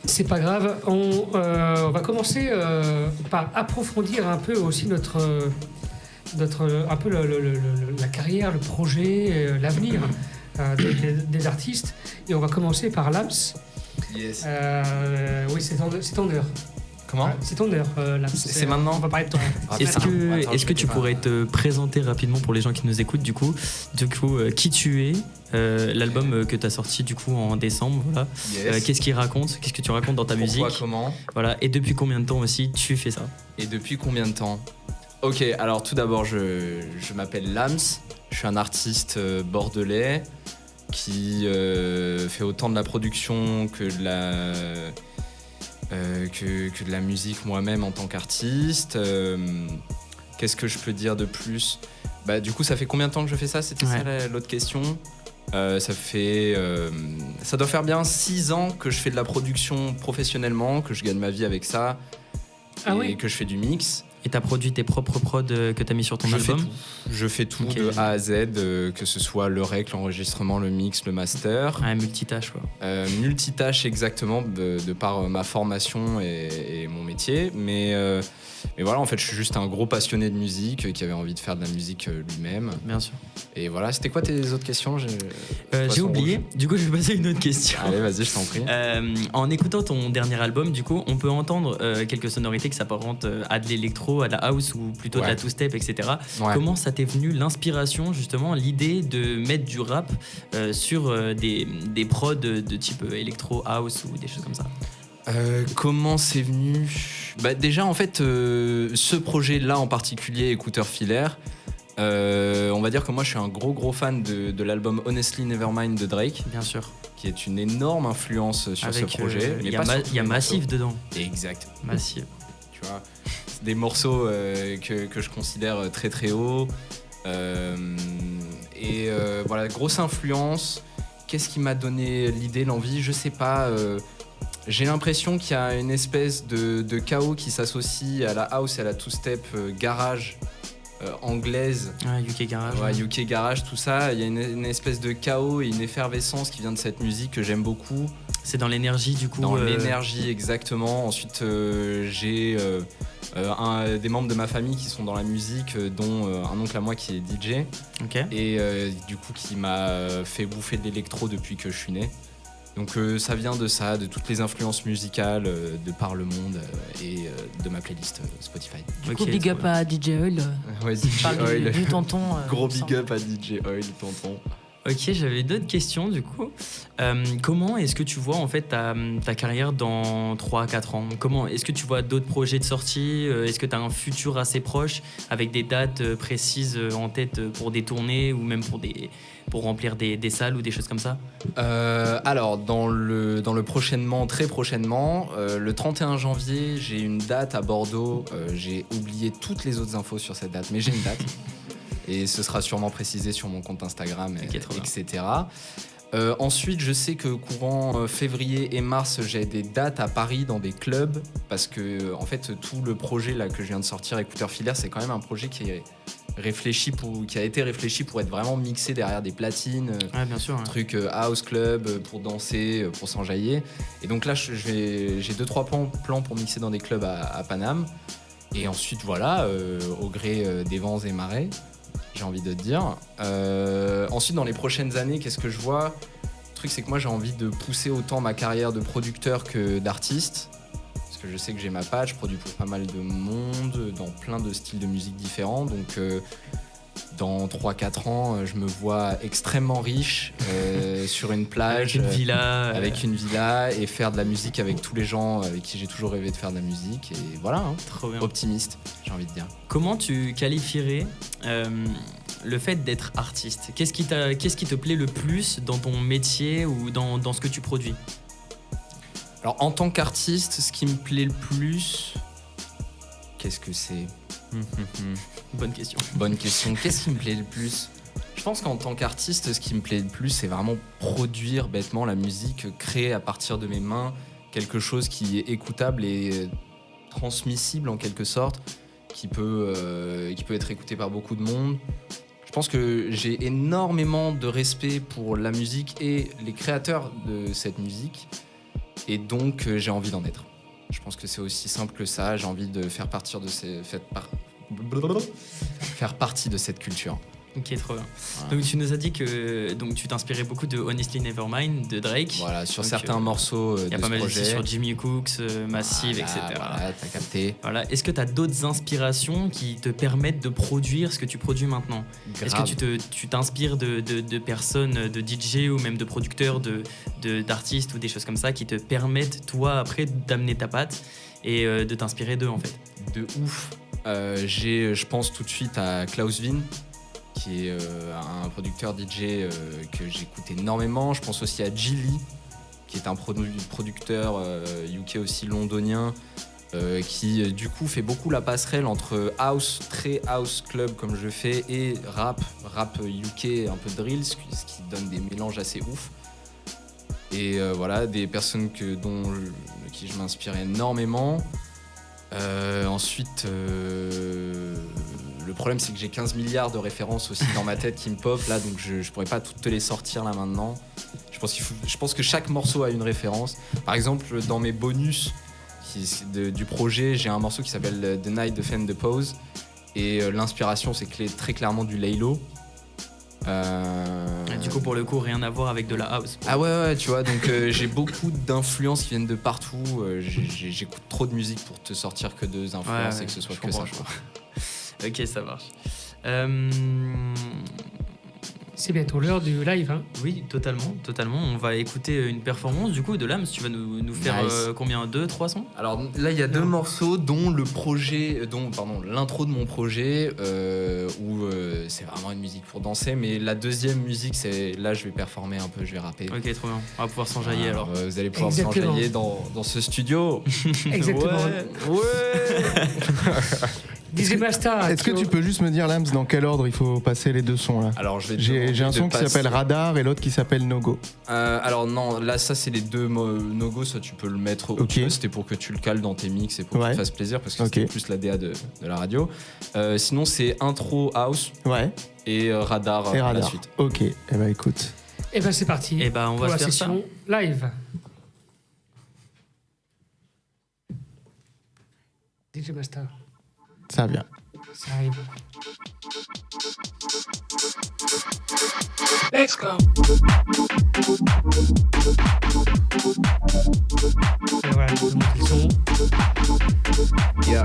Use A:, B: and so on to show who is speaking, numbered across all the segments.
A: C'est pas grave. On va commencer par approfondir un peu aussi un peu la carrière, le projet, l'avenir des artistes. Et on va commencer par Lams.
B: Yes.
A: Oui, c'est ton heure.
B: Comment ?
A: C'est ton heure, Lams.
B: C'est maintenant ?
A: On va parler de toi.
C: Est-ce que tu pourrais te présenter rapidement pour les gens qui nous écoutent du coup, qui tu es, l'album que tu as sorti du coup en décembre, voilà.
B: Yes.
C: Qu'est-ce qu'il raconte ? Qu'est-ce que tu racontes dans ta musique ?
B: Pourquoi, comment ?
C: Voilà, et depuis combien de temps aussi tu fais ça ?
B: Et depuis combien de temps ? Ok, alors tout d'abord, je m'appelle Lams. Je suis un artiste bordelais qui fait autant de la production que de la musique moi-même en tant qu'artiste. Qu'est-ce que je peux dire de plus ? Bah, du coup, ça fait combien de temps que je fais ça ? C'était ça l'autre question. Ça doit faire bien 6 ans que je fais de la production professionnellement, que je gagne ma vie avec ça et que je fais du mix.
C: Et t'as produit tes propres prods que t'as mis sur ton album ?
B: Je fais tout de A à Z, que ce soit le rec, l'enregistrement, le mix, le master.
C: Multitâche quoi.
B: Multitâche exactement, de par ma formation et mon métier. Mais voilà, en fait, je suis juste un gros passionné de musique qui avait envie de faire de la musique lui-même.
C: Bien sûr.
B: Et voilà, c'était quoi tes autres questions ?
C: J'ai oublié. Rouge. Du coup, je vais passer à une autre question.
B: Allez, vas-y, je t'en prie.
C: En écoutant ton dernier album, du coup, on peut entendre quelques sonorités qui s'apparentent à de l'électro, à de la house ou plutôt de la two-step, etc. Ouais. Comment ça t'est venu l'inspiration, justement, l'idée de mettre du rap sur des prods de type électro, house ou des choses comme ça ?
B: Comment c'est venu ? Bah déjà en fait ce projet-là en particulier, Écouteur Filaire, on va dire que moi je suis un gros fan de l'album Honestly Nevermind de Drake.
C: Bien sûr.
B: Qui est une énorme influence sur ce projet.
C: Il y a Massive dedans.
B: Exact.
C: Massive.
B: Tu vois, c'est des morceaux que je considère très très hauts. Voilà, grosse influence. Qu'est-ce qui m'a donné l'idée, l'envie ? Je sais pas. J'ai l'impression qu'il y a une espèce de chaos qui s'associe à la house et à la two-step garage anglaise.
C: UK Garage.
B: UK Garage, tout ça. Il y a une espèce de chaos et une effervescence qui vient de cette musique que j'aime beaucoup.
C: C'est dans l'énergie du coup.
B: Dans l'énergie, exactement. Ensuite, j'ai des membres de ma famille qui sont dans la musique, dont un oncle à moi qui est DJ.
C: Okay.
B: Et du coup, qui m'a fait bouffer de l'électro depuis que je suis né. Donc ça vient de ça, de toutes les influences musicales de par le monde et de ma playlist Spotify.
D: Du coup, big up à DJ Oil.
B: Ouais, DJ Oil.
D: Du tonton.
B: Gros big up à DJ Oil, tonton.
C: Ok, j'avais d'autres questions du coup. Comment est-ce que tu vois en fait ta carrière dans 3-4 ans ? Comment est-ce que tu vois d'autres projets de sortie ? Est-ce que tu as un futur assez proche avec des dates précises en tête pour des tournées ou même pour remplir des salles ou des choses comme ça ?
B: Alors dans le prochainement, très prochainement, le 31 janvier, j'ai une date à Bordeaux. J'ai oublié toutes les autres infos sur cette date, mais j'ai une date. Et ce sera sûrement précisé sur mon compte Instagram, etc. Ensuite, je sais que courant février et mars, j'ai des dates à Paris dans des clubs parce que en fait, tout le projet là que je viens de sortir, Écouteur Filaire, c'est quand même un projet qui a été réfléchi pour être vraiment mixé derrière des platines,
C: bien sûr,
B: truc house club pour danser, pour s'enjailler. Et donc là, j'ai 2-3 plans pour mixer dans des clubs à Paname. Et ensuite, voilà, au gré des vents et marées. J'ai envie de te dire. Ensuite, dans les prochaines années, qu'est-ce que je vois ? Le truc, c'est que moi, j'ai envie de pousser autant ma carrière de producteur que d'artiste. Parce que je sais que j'ai ma patte, je produis pour pas mal de monde, dans plein de styles de musique différents. Donc, dans 3-4 ans, je me vois extrêmement riche sur une plage. Avec une villa et faire de la musique avec tous les gens avec qui j'ai toujours rêvé de faire de la musique. Et voilà,
C: trop bien.
B: Optimiste, j'ai envie de dire.
C: Comment tu qualifierais le fait d'être artiste ? Qu'est-ce qui te plaît le plus dans ton métier ou dans ce que tu produis ?
B: Alors, en tant qu'artiste, ce qui me plaît le plus, qu'est-ce que c'est ?
C: Bonne question.
B: Qu'est-ce qui me plaît le plus ? Je pense qu'en tant qu'artiste, ce qui me plaît le plus, c'est vraiment produire bêtement la musique, créer à partir de mes mains quelque chose qui est écoutable et transmissible en quelque sorte, qui peut être écouté par beaucoup de monde. Je pense que j'ai énormément de respect pour la musique et les créateurs de cette musique. Et donc, j'ai envie d'en être. Je pense que c'est aussi simple que ça. J'ai envie de faire partie de cette culture.
C: Ok, trop bien.
B: Voilà.
C: Donc tu nous as dit que tu t'inspirais beaucoup de Honestly Nevermind de Drake.
B: Voilà, sur
C: Donc,
B: certains morceaux de
C: Il y a
B: ce
C: pas mal
B: projet.
C: aussi sur Jimmy Cooks, Massive, etc.
B: Voilà, t'as capté.
C: Voilà. Est-ce que tu as d'autres inspirations qui te permettent de produire ce que tu produis maintenant ? Est-ce que tu t'inspires de personnes, de DJ ou même de producteurs, d'artistes ou des choses comme ça qui te permettent, toi, après, d'amener ta patte et de t'inspirer d'eux, en fait ?
B: De ouf. Je pense tout de suite à Klaus Vin, qui est un producteur DJ que j'écoute énormément. Je pense aussi à Gilly, qui est un producteur UK aussi londonien, qui du coup fait beaucoup la passerelle entre house, très house club comme je fais, et rap UK, un peu de drill, ce qui donne des mélanges assez ouf. Et voilà, des personnes de qui je m'inspire énormément. Ensuite, le problème c'est que j'ai 15 milliards de références aussi dans ma tête qui me pop là, donc je pourrais pas toutes te les sortir là maintenant. Je pense que chaque morceau a une référence. Par exemple, dans mes bonus du projet, j'ai un morceau qui s'appelle The Night Defend the Pose, et l'inspiration c'est très clairement du Laylo.
C: Du coup, pour le coup, rien à voir avec de la house.
B: Ah ouais, tu vois, donc j'ai beaucoup d'influences qui viennent de partout. J'écoute trop de musique pour te sortir que deux influences et que ce soit que ça.
C: Ok, ça marche.
A: C'est bientôt l'heure du live, hein.
C: Oui, totalement. On va écouter une performance du coup de Lams. Tu vas nous faire
B: Nice.
C: Combien 2-3 sons ?
B: Alors là, il y a deux morceaux, dont l'intro de mon projet, où c'est vraiment une musique pour danser. Mais la deuxième musique, là, je vais performer un peu, je vais rapper.
C: Ok, trop bien. On va pouvoir s'enjailler alors.
B: Vous allez pouvoir
A: Exactement.
B: s'enjailler dans ce studio.
A: Exactement.
B: Ouais.
A: DJ Masta.
E: Est-ce que tu peux juste me dire, Lams, dans quel ordre il faut passer les deux sons là ?
B: Alors, je vais te
E: J'ai
B: demander
E: un
B: de
E: son qui
B: passer.
E: s'appelle Radar et l'autre qui s'appelle No Go.
B: Alors non, là ça c'est les deux no-go, ça tu peux le mettre
E: Ok.
B: C'était pour que tu le cales dans tes mix et pour que
E: Ouais.
B: tu fasses plaisir, parce que
E: Ok.
B: c'était plus la DA de la radio. Sinon c'est intro house
E: Ouais,
B: et radar
E: et
B: à la
E: Radar.
B: suite.
E: Ok, eh ben écoute.
A: Et ben c'est parti.
C: Eh ben, on
A: pour
C: va
A: la
C: se faire ça.
A: session live. DJ Masta,
E: Ça vient.
A: ça arrive.
F: Let's go.
A: Et voilà, je vous montre le son.
B: Yeah.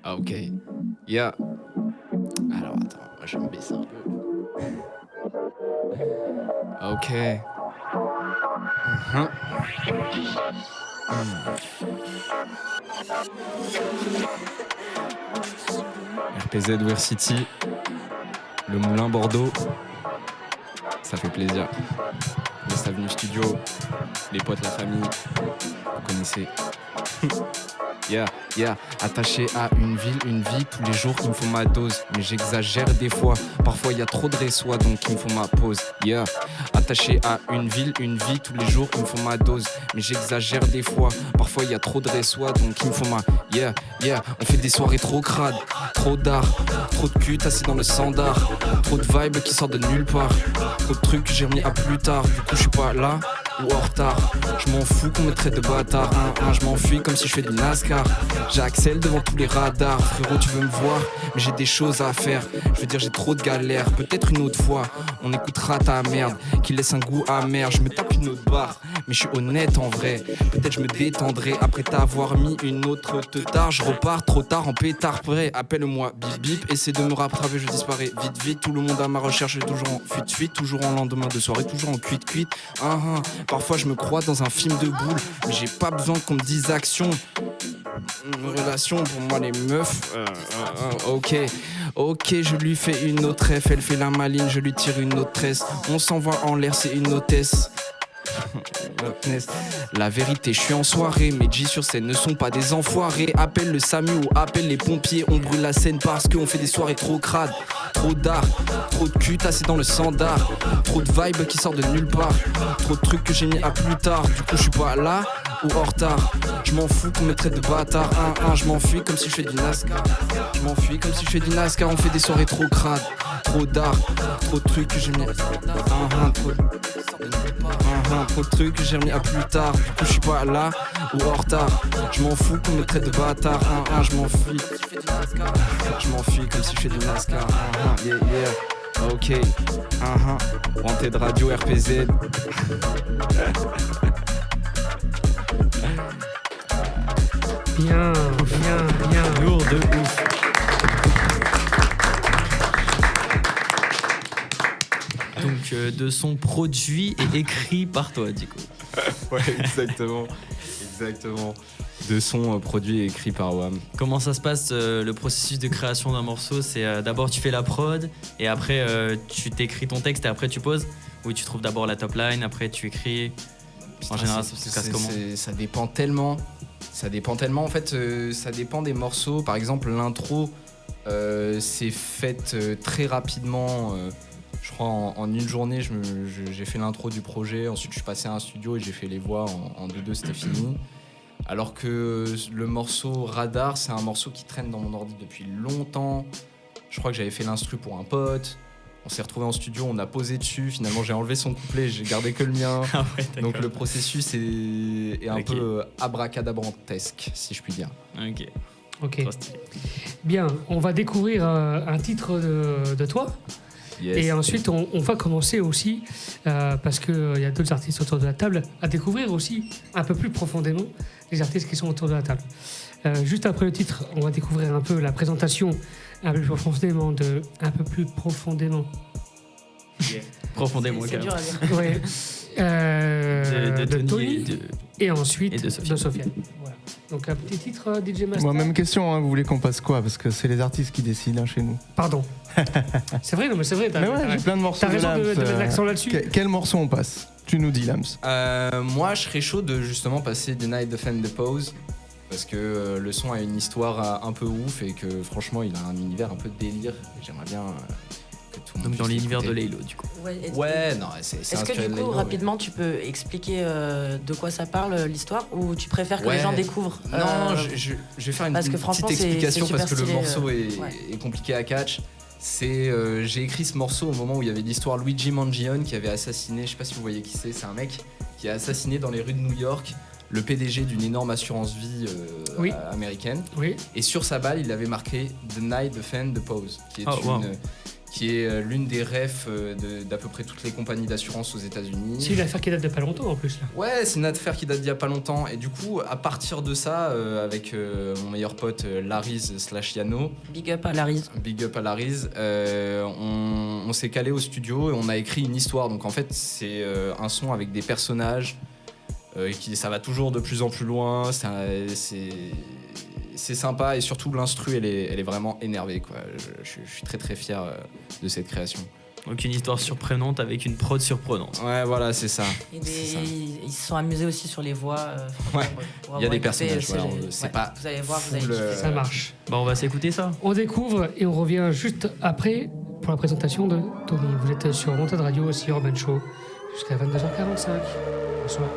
B: Ok. Yeah. Alors attends, moi je vais me baisser un peu. Ok. RPZ Wear City, le Moulin Bordeaux, ça fait plaisir. Les Avenue Studio, les potes, la famille, vous connaissez. Yeah, attaché à une vie, tous les jours il me faut ma dose, mais j'exagère des fois, parfois il y a trop de réçois, donc il me faut ma pause. Yeah, attaché à une vie, tous les jours il me faut ma dose, mais j'exagère des fois, parfois il y a trop de réçois, donc il me faut ma. Yeah, on fait des soirées trop crades, trop d'art, trop de cul assis dans le sandar, trop de vibes qui sortent de nulle part, trop de trucs que j'ai remis à plus tard, du coup je suis pas là. ou en retard. Je m'en fous qu'on me traite de bâtard. Je m'enfuis comme si je fais du NASCAR. J'accèle devant tous les radars. Frérot, tu veux me voir, mais j'ai des choses à faire. Je veux dire, j'ai trop de galères. Peut-être une autre fois, on écoutera ta merde qui laisse un goût amer. Je me tape une autre barre, mais je suis honnête en vrai. Peut-être je me détendrai après t'avoir mis une autre teutard. Je repars trop tard en pétard prêt. Appelle-moi bip bip, essaie de me rattraper, je disparais vite vite. Tout le monde à ma recherche est toujours en fuite fuite, toujours en lendemain de soirée, toujours en cuite cuite. Parfois je me crois dans un film de boule, mais j'ai pas besoin qu'on me dise action. Une relation pour moi les meufs. Ok, je lui fais une autre F, elle fait la maline, je lui tire une autre tresse. On s'envoie en l'air, c'est une hôtesse. La vérité, je suis en soirée. Mes G sur scène ne sont pas des enfoirés. Appelle le SAMU ou appelle les pompiers. On brûle la scène parce qu'on fait des soirées trop crades. Trop d'art, trop de cul tassé dans le sandar. Trop de vibes qui sortent de nulle part. Trop de trucs que j'ai mis à plus tard. Du coup je suis pas là ou en retard. Je m'en fous qu'on me traite de bâtard. Je m'enfuis comme si je fais du NASCAR. Je m'enfuis comme si je fais du NASCAR. On fait des soirées trop crades. Trop d'art, trop de trucs que j'ai mis trop de trucs que j'ai remis à plus tard. Du coup je suis pas là ou en retard. Je m'en fous qu'on me traite de bâtard. Je m'enfuis. Je m'enfuis comme si je fais du NASCAR. Yeah. Ok. Wanted Radio RPZ.
A: Bien.
C: Lourd de ouf. Donc de son produit et écrit par toi du coup.
B: Ouais, exactement. De son produit et écrit par WAM.
C: Comment ça se passe le processus de création d'un morceau? C'est d'abord tu fais la prod et après tu t'écris ton texte et après tu poses? Ou tu trouves d'abord la top line, après tu écris? En général ça se passe comment?
B: Ça dépend tellement. En fait, ça dépend des morceaux. Par exemple, l'intro c'est faite très rapidement. Je crois en une journée, j'ai fait l'intro du projet. Ensuite, je suis passé à un studio et j'ai fait les voix en 2-2, c'était fini. Alors que le morceau Radar, c'est un morceau qui traîne dans mon ordi depuis longtemps. Je crois que j'avais fait l'instru pour un pote. On s'est retrouvés en studio, on a posé dessus. Finalement, j'ai enlevé son couplet, j'ai gardé que le mien.
C: Ah ouais,
B: donc le processus est un peu abracadabrantesque, si je puis dire.
A: Ok. Bien, on va découvrir un titre de toi.
B: Yes.
A: Et ensuite, on va commencer aussi, parce qu'il y a d'autres artistes autour de la table, à découvrir aussi un peu plus profondément les artistes qui sont autour de la table. Juste après le titre, on va découvrir un peu la présentation un peu plus profondément
C: Profondément,
D: C'est dur à dire.
A: Ouais. De Tony et ensuite
C: et de
A: Sofiane. Voilà. Donc un petit titre DJ Master.
E: Moi, même question, hein, vous voulez qu'on passe quoi? Parce que c'est les artistes qui décident chez nous.
A: Pardon. C'est vrai, non mais c'est vrai.
E: Mais ouais, j'ai plein de morceaux.
A: T'as raison de
E: Lams,
A: mettre l'accent là-dessus.
E: Quel morceau on passe? Tu nous dis, Lams.
B: Moi, je serais chaud de justement passer The Night Defend the Pose. Parce que le son a une histoire un peu ouf et que franchement, il a un univers un peu de délire. Et j'aimerais bien que tout le monde.
C: Donc dans
B: puisse
C: l'univers de
B: l'écouter.
C: Laylo, du coup.
B: Ouais, non, c'est
D: Est-ce que
B: inspiré
D: du
B: de
D: coup,
B: Laylo,
D: rapidement, tu peux expliquer de quoi ça parle l'histoire, ou tu préfères que les gens découvrent?
B: Non, je vais faire une
D: parce que
B: petite
D: franchement,
B: explication
D: c'est
B: parce que
D: super
B: le
D: stylé,
B: morceau
D: ouais.
B: est compliqué à catch. J'ai écrit ce morceau au moment où il y avait l'histoire Luigi Mangione qui avait assassiné, je sais pas si vous voyez qui c'est un mec qui a assassiné dans les rues de New York le PDG d'une énorme assurance vie
A: Oui.
B: américaine.
A: Oui.
B: Et sur sa balle, il avait marqué The Night Defend the Pose, qui est l'une des refs d'à peu près toutes les compagnies d'assurance aux États-Unis.
A: C'est une affaire qui date de pas longtemps en plus là.
B: Ouais, c'est une affaire qui date d'il y a pas longtemps. Et du coup, à partir de ça, avec mon meilleur pote Lariz / Yano,
D: Big up à Lariz.
B: big up à Lariz, on s'est calé au studio et on a écrit une histoire. Donc en fait, c'est un son avec des personnages. Ça va toujours de plus en plus loin, c'est sympa et surtout l'instru elle est vraiment énervée quoi. Je suis très très fier de cette création.
C: Donc une histoire surprenante avec une prod surprenante.
B: Ouais voilà c'est ça.
D: Ils se sont amusés aussi sur les voix.
B: Ouais. Il y a des
D: écouté,
B: personnages, voilà, c'est
D: ouais,
B: pas
D: vous allez voir, vous allez
B: full,
D: kiffer.
A: Ça marche.
C: Bon, on va s'écouter ça.
A: On découvre et on revient juste après pour la présentation de Tony. Vous êtes sur Wanted Radio, aussi Urban Show, jusqu'à 22h45. Bonsoir.